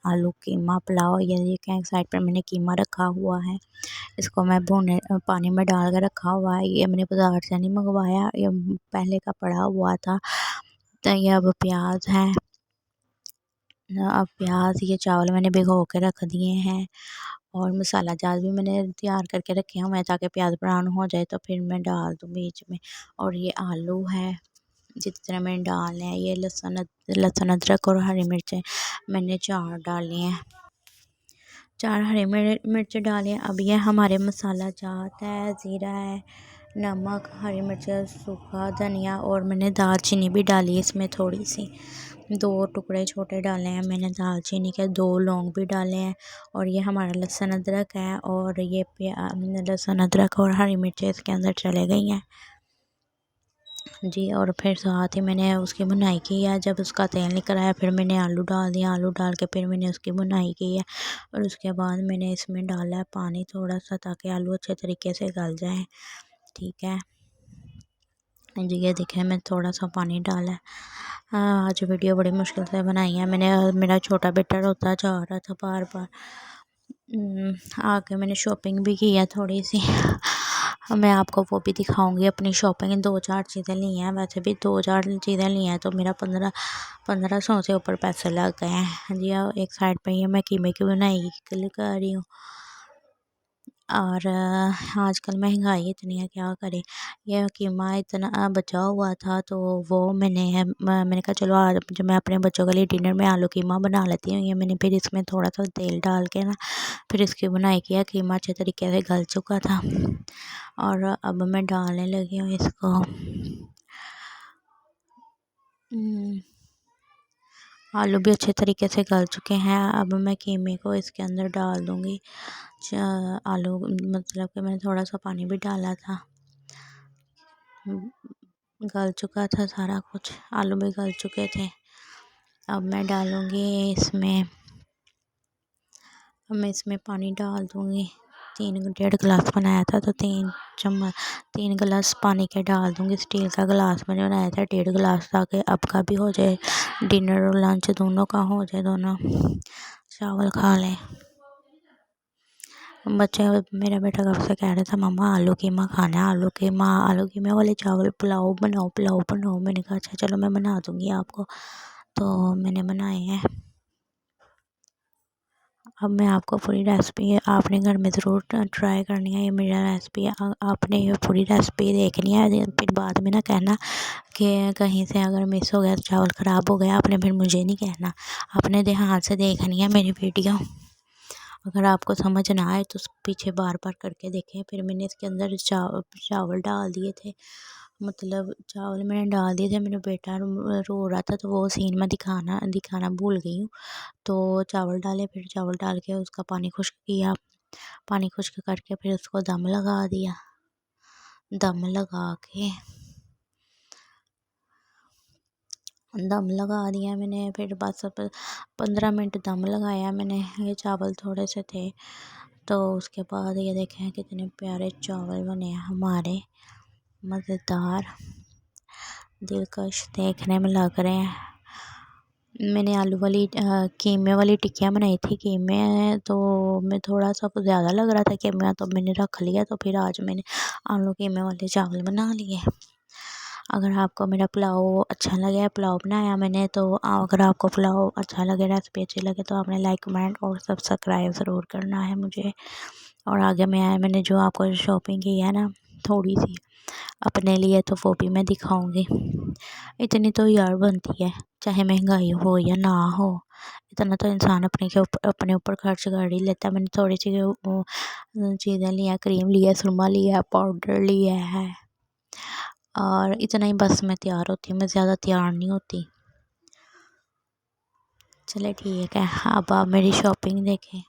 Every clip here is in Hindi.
आलू कीमा पुलाव। ये देखें एक साइड पर मैंने कीमा रखा हुआ है, इसको मैं भुने पानी में डाल कर रखा हुआ है। ये मैंने बाजार से नहीं मंगवाया, ये पहले का पड़ा हुआ था। तो ये अब प्याज है, अब प्याज ये चावल मैंने भिगो के रख दिए हैं और मसाला जात भी मैंने तैयार करके रखे हुए हैं ताकि प्याज ब्राउन हो जाए तो फिर मैं डाल दूँ बीच में। और ये आलू है जिस तरह मैंने डालने हैं। ये लहसुन अदरक और हरी मिर्चें मैंने 4 डाली हैं, 4 हरी मिर्च डाली हैं। अब ये हमारे मसाला जात है, ज़ीरा है, नमक, हरी मिर्च, सूखा धनिया और मैंने दालचीनी भी डाली है इसमें थोड़ी सी। 2 टुकड़े छोटे डाले हैं मैंने दालचीनी के, 2 लौंग भी डाले हैं। और ये हमारा लहसुन अदरक है और ये लहसुन अदरक और हरी मिर्चें इसके अंदर चले गई हैं जी। और फिर साथ ही मैंने उसकी भुनाई की है। जब उसका तेल निकल आया फिर मैंने आलू डाल दिया, आलू डाल के फिर मैंने उसकी भुनाई की है। और उसके बाद मैंने इसमें डाला है पानी थोड़ा सा ताकि आलू अच्छे तरीके से गल जाए, ठीक है जी। ये देखें मैं थोड़ा सा पानी डाला है। आज वीडियो बड़ी मुश्किल से बनाई है मैंने। मेरा छोटा बेटा रोता जा रहा था बार बार। आके मैंने शॉपिंग भी की है थोड़ी सी, मैं आपको वो भी दिखाऊंगी अपनी शॉपिंग। 2-4 चीज़ें ली हैं, वैसे भी 2-4 चीज़ें ली हैं तो मेरा 1500 से ऊपर पैसे लग गए हैं जी। एक साइड पे ये मैं कीमे की बुनाई कर रही हूँ। और आजकल महंगाई इतनी है क्या करें। ये कीमा इतना बचा हुआ था तो वो मैंने कहा चलो आज जब मैं अपने बच्चों के लिए डिनर में आलू कीमा बना लेती हूँ। ये मैंने फिर इसमें थोड़ा सा तेल डाल के ना फिर इसकी बुनाई किया। कीमा अच्छे तरीके से गल चुका था और अब मैं डालने लगी हूँ इसको। आलू भी अच्छे तरीके से गल चुके हैं। अब मैं कीमे को इसके अंदर डाल दूँगी। आलू मतलब कि मैंने थोड़ा सा पानी भी डाला था, गल चुका था सारा कुछ, आलू भी गल चुके थे। अब मैं डालूँगी इसमें, अब मैं इसमें पानी डाल दूँगी। 3-1.5 गिलास बनाया था तो 3 गिलास पानी के डाल दूँगी। स्टील का गिलास मैंने बनाया था 1.5 गिलास, ताकि अब का भी हो जाए, डिनर और लंच दोनों का हो जाए, दोनों चावल खा लें बच्चे। मेरा बेटा कब से कह रहा था मम्मा आलू कीमा खाना है, आलू कीमा वाले चावल पुलाव बनाओ। मैंने कहा अच्छा चलो मैं बना दूँगी आपको, तो मैंने बनाए हैं। अब मैं आपको पूरी रेसिपी आपने घर में ज़रूर ट्राई करनी है। ये मेरा रेसिपी आपने ये पूरी रेसिपी देखनी है, फिर बाद में ना कहना कि कहीं से अगर मिस हो गया तो चावल ख़राब हो गया, आपने फिर मुझे नहीं कहना। आपने ध्यान से देखनी है मेरी वीडियो। अगर आपको समझ ना आए तो पीछे बार बार करके देखें। फिर मैंने इसके अंदर चावल डाल दिए थे, मतलब चावल मैंने डाल दिए थे। मेरा बेटा रो रहा था तो वो सीन में दिखाना भूल गई हूँ। तो चावल डाले, फिर चावल डाल के उसका पानी खुश्क किया, पानी खुश्क करके फिर उसको दम लगा दिया। दम लगा दिया मैंने। फिर बस 15 मिनट दम लगाया मैंने। ये चावल थोड़े से थे तो उसके बाद ये देखें कितने प्यारे चावल बने हैं हमारे, मज़ेदार, दिलकश देखने में लग रहे हैं। मैंने आलू वाली कीमे वाली टिक्कियाँ बनाई थी। कीमे तो मैं थोड़ा सा कुछ ज़्यादा लग रहा था कीमा, तो मैंने रख लिया। तो फिर आज मैंने आलू कीमे वाले चावल बना लिए। अगर आपको मेरा पुलाव अच्छा लगे, पुलाव बनाया मैंने, तो अगर आपको पुलाव अच्छा लगे, रेसिपी अच्छी लगे तो आपने लाइक कमेंट और सब्सक्राइब ज़रूर करना है मुझे। और आगे मैंने जो आपको शॉपिंग की है ना थोड़ी सी अपने लिए, तो वो भी मैं दिखाऊंगी। इतनी तो यार बनती है, चाहे महंगाई हो या ना हो, इतना तो इंसान अपने ऊपर खर्च कर ही लेता है। मैंने थोड़ी सी चीज़ें ली हैं, क्रीम लिया, सुरमा लिया, पाउडर लिया है, और इतना ही बस मैं तैयार होती हूँ, मैं ज़्यादा तैयार नहीं होती। चले ठीक है, अब आप मेरी शॉपिंग देखें।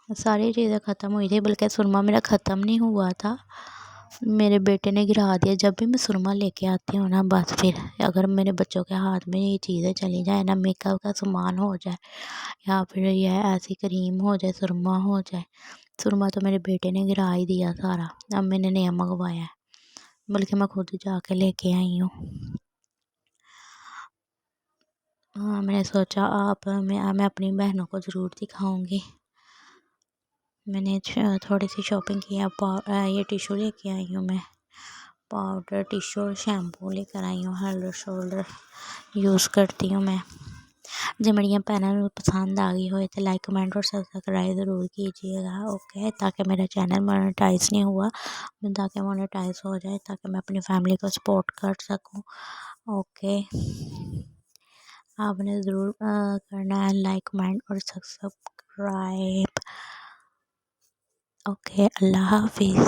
सारी चीज़ें ख़त्म हुई थी, बल्कि सुरमा मेरा ख़त्म नहीं हुआ था, मेरे बेटे ने गिरा दिया। जब भी मैं सुरमा लेके आती हूँ ना, बस फिर अगर मेरे बच्चों के हाथ में ये चीज़ें चली जाए ना, मेकअप का सामान हो जाए या फिर यह ऐसी क्रीम हो जाए, सुरमा हो जाए, सुरमा तो मेरे बेटे ने गिरा ही दिया सारा। अब मैंने नया मंगवाया है, बल्कि मैं खुद जाके लेके आई हूँ। मैंने सोचा मैं अपनी बहनों को ज़रूर दिखाऊंगी। मैंने थोड़ी सी शॉपिंग की है। ये टिशू लेके आई हूँ मैं, पाउडर टिशू और शैम्पू लेकर आई हूँ। हेल्ड शोल्डर यूज़ करती हूँ मैं। जे मेरिया भैनों पसंद आ गई हो तो लाइक कमेंट और सब्सक्राइब ज़रूर कीजिएगा। ओके, ताकि मेरा चैनल मोनेटाइज नहीं हुआ, ताकि मोनेटाइज हो जाए, ताकि मैं अपनी फैमिली को सपोर्ट कर सकूँ। ओके, आपने ज़रूर करना है लाइक कमेंट और सब्सक्राइब। ओके, अल्लाह हाफिज़।